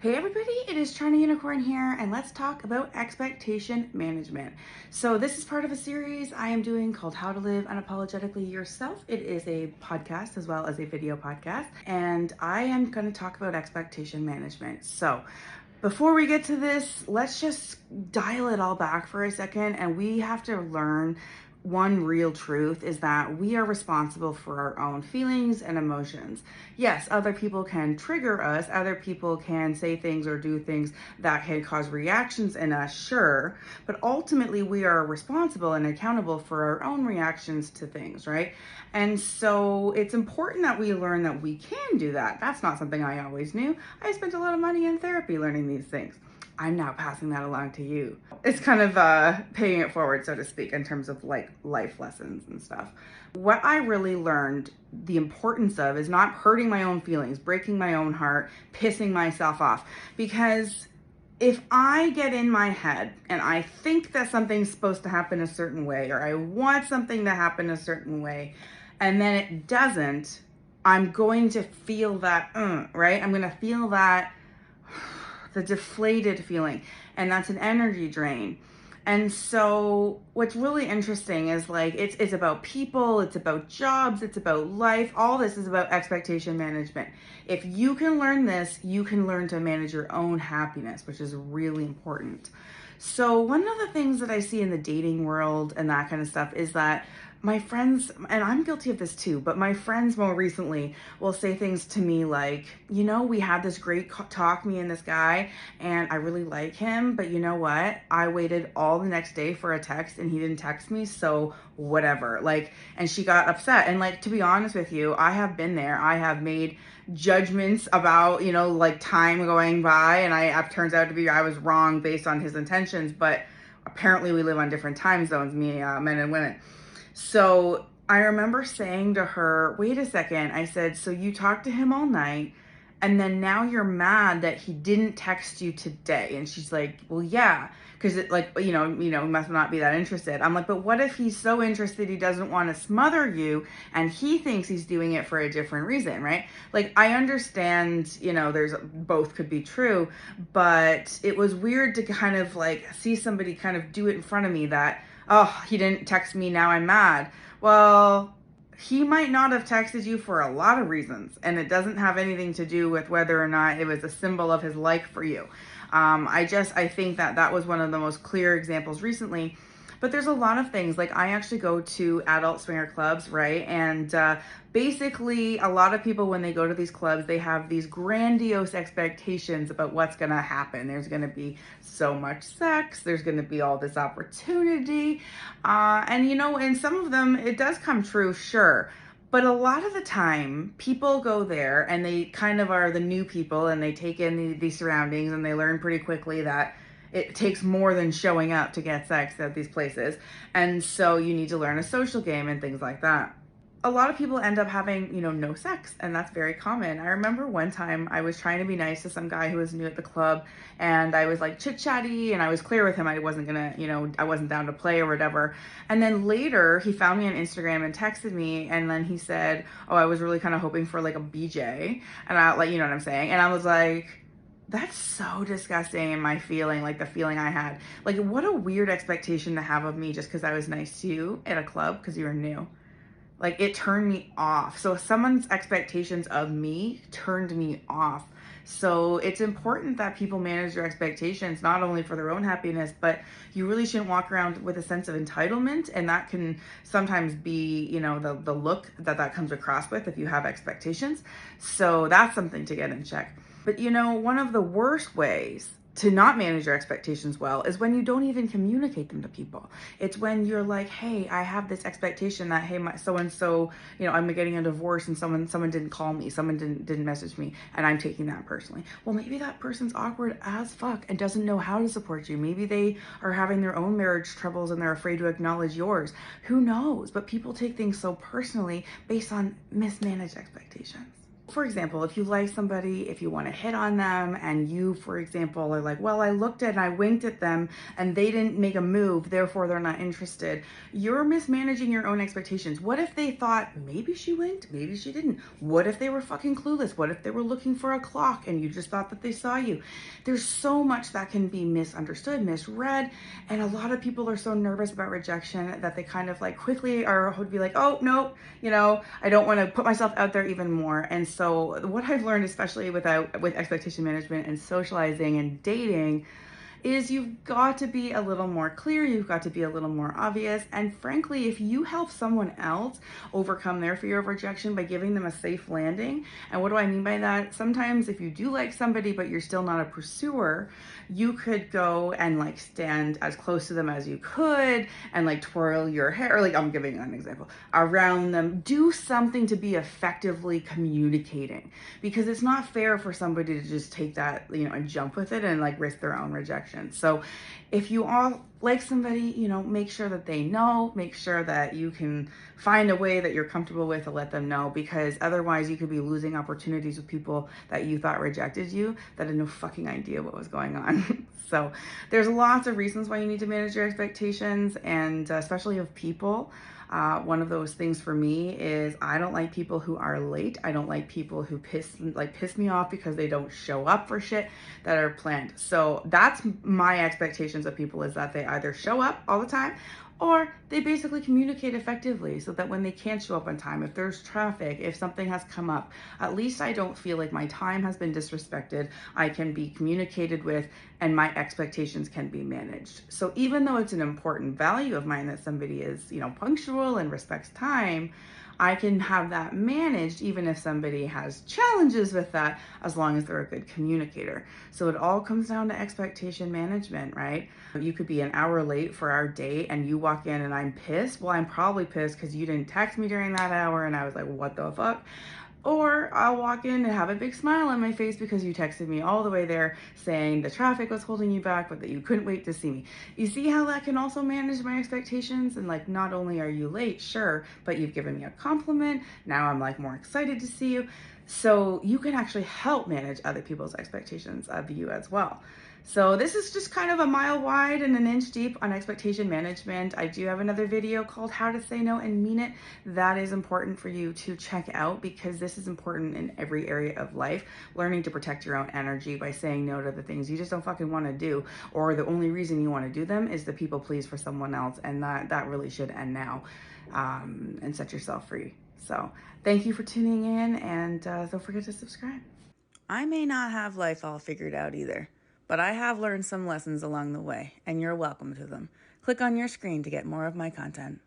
Hey everybody, it is TorontoUnicorn here, and let's talk about expectation management. So this is part of a series I am doing called How to Live Unapologetically Yourself. It is a podcast as well as a video podcast, and I am going to talk about expectation management. So before we get to this, let's just dial it all back for a second, and we have to learn one real truth is that we are responsible for our own feelings and emotions. Yes, other people can trigger us, other people can say things or do things that can cause reactions in us, sure, but ultimately we are responsible and accountable for our own reactions to things, right? And so it's important that we learn that we can do that. That's not something I always knew. I spent a lot of money in therapy learning these things. I'm now passing that along to you. It's kind of paying it forward, so to speak, in terms of like life lessons and stuff. What I really learned the importance of is not hurting my own feelings, breaking my own heart, pissing myself off. Because if I get in my head and I think that something's supposed to happen a certain way, or I want something to happen a certain way, and then it doesn't, I'm going to feel that, right? I'm going to feel that the deflated feeling, and that's an energy drain. And so what's really interesting is like it's about people, it's about jobs, it's about life. All this is about expectation management. If you can learn this, you can learn to manage your own happiness, which is really important. So one of the things that I see in the dating world and that kind of stuff is that my friends, and I'm guilty of this too, but my friends more recently will say things to me like, we had this great talk, me and this guy, and I really like him, but you know what? I waited all the next day for a text and he didn't text me, so whatever. And she got upset. And to be honest with you, I have been there. I have made judgments about, time going by, and it turns out to be I was wrong based on his intentions, but apparently we live on different time zones, men and women. So I remember saying to her, wait a second, I said, so you talked to him all night and then now you're mad that he didn't text you today. And she's like, well, yeah, because it must not be that interested. I'm like, but what if he's so interested he doesn't want to smother you and he thinks he's doing it for a different reason, right? I understand, there's both could be true, but it was weird to kind of see somebody kind of do it in front of me that, oh, he didn't text me, now I'm mad. Well, he might not have texted you for a lot of reasons, and it doesn't have anything to do with whether or not it was a symbol of his like for you. I think that was one of the most clear examples recently. But there's a lot of things. I actually go to adult swinger clubs, right? And basically, a lot of people, when they go to these clubs, they have these grandiose expectations about what's going to happen. There's going to be so much sex. There's going to be all this opportunity. And some of them, it does come true, sure. But a lot of the time, people go there and they kind of are the new people and they take in the surroundings and they learn pretty quickly that it takes more than showing up to get sex at these places. And so you need to learn a social game and things like that. A lot of people end up having, no sex, and that's very common. I remember one time I was trying to be nice to some guy who was new at the club, and I was chit-chatty, and I was clear with him I wasn't gonna, I wasn't down to play or whatever. And then later, he found me on Instagram and texted me, and then he said, oh, I was really kind of hoping for a BJ, and you know what I'm saying? And I was like, that's so disgusting in my feeling, the feeling I had. What a weird expectation to have of me just because I was nice to you at a club because you were new. It turned me off. So someone's expectations of me turned me off. So it's important that people manage their expectations, not only for their own happiness, but you really shouldn't walk around with a sense of entitlement. And that can sometimes be, the look that comes across with if you have expectations. So that's something to get in check. But one of the worst ways to not manage your expectations well is when you don't even communicate them to people. It's when you're like, hey, I have this expectation that, hey, my so-and-so, I'm getting a divorce and someone didn't call me, someone didn't message me, and I'm taking that personally. Well, maybe that person's awkward as fuck and doesn't know how to support you. Maybe they are having their own marriage troubles and they're afraid to acknowledge yours. Who knows? But people take things so personally based on mismanaged expectations. For example, if you like somebody, if you want to hit on them, and you, for example, are like, well, I looked at and I winked at them and they didn't make a move, therefore they're not interested, you're mismanaging your own expectations. What if they thought maybe she winked, maybe she didn't? What if they were fucking clueless? What if they were looking for a clock and you just thought that they saw you? There's so much that can be misunderstood, misread, and a lot of people are so nervous about rejection that they kind of like quickly are would be like, oh no, I don't want to put myself out there even more. And so what I've learned, especially with expectation management and socializing and dating, is you've got to be a little more clear, you've got to be a little more obvious. And frankly, if you help someone else overcome their fear of rejection by giving them a safe landing, and what do I mean by that? Sometimes if you do like somebody, but you're still not a pursuer, you could go and like stand as close to them as you could and like twirl your hair, or like I'm giving an example, around them. Do something to be effectively communicating, because it's not fair for somebody to just take that, and jump with it and like risk their own rejection. So if you all like somebody, make sure that they know, make sure that you can find a way that you're comfortable with to let them know, because otherwise you could be losing opportunities with people that you thought rejected you that had no fucking idea what was going on. So there's lots of reasons why you need to manage your expectations, and especially of people. One of those things for me is I don't like people who are late. I don't like people who piss me off because they don't show up for shit that are planned. So that's my expectations of people, is that they either show up all the time or they basically communicate effectively, so that when they can't show up on time, if there's traffic, if something has come up, at least I don't feel like my time has been disrespected. I can be communicated with and my expectations can be managed. So even though it's an important value of mine that somebody is, punctual and respects time, I can have that managed even if somebody has challenges with that, as long as they're a good communicator. So it all comes down to expectation management, right? You could be an hour late for our date and you walk in and I'm pissed. Well, I'm probably pissed because you didn't text me during that hour and I was like, what the fuck? Or I'll walk in and have a big smile on my face because you texted me all the way there saying the traffic was holding you back, but that you couldn't wait to see me. You see how that can also manage my expectations? And like, not only are you late, sure, but you've given me a compliment. Now I'm like more excited to see you. So you can actually help manage other people's expectations of you as well. So this is just kind of a mile wide and an inch deep on expectation management. I do have another video called How to Say No and Mean It. That is important for you to check out, because this is important in every area of life. Learning to protect your own energy by saying no to the things you just don't fucking want to do, or the only reason you want to do them is to people please for someone else. And that really should end now, and set yourself free. So thank you for tuning in, and don't forget to subscribe. I may not have life all figured out either, but I have learned some lessons along the way, and you're welcome to them. Click on your screen to get more of my content.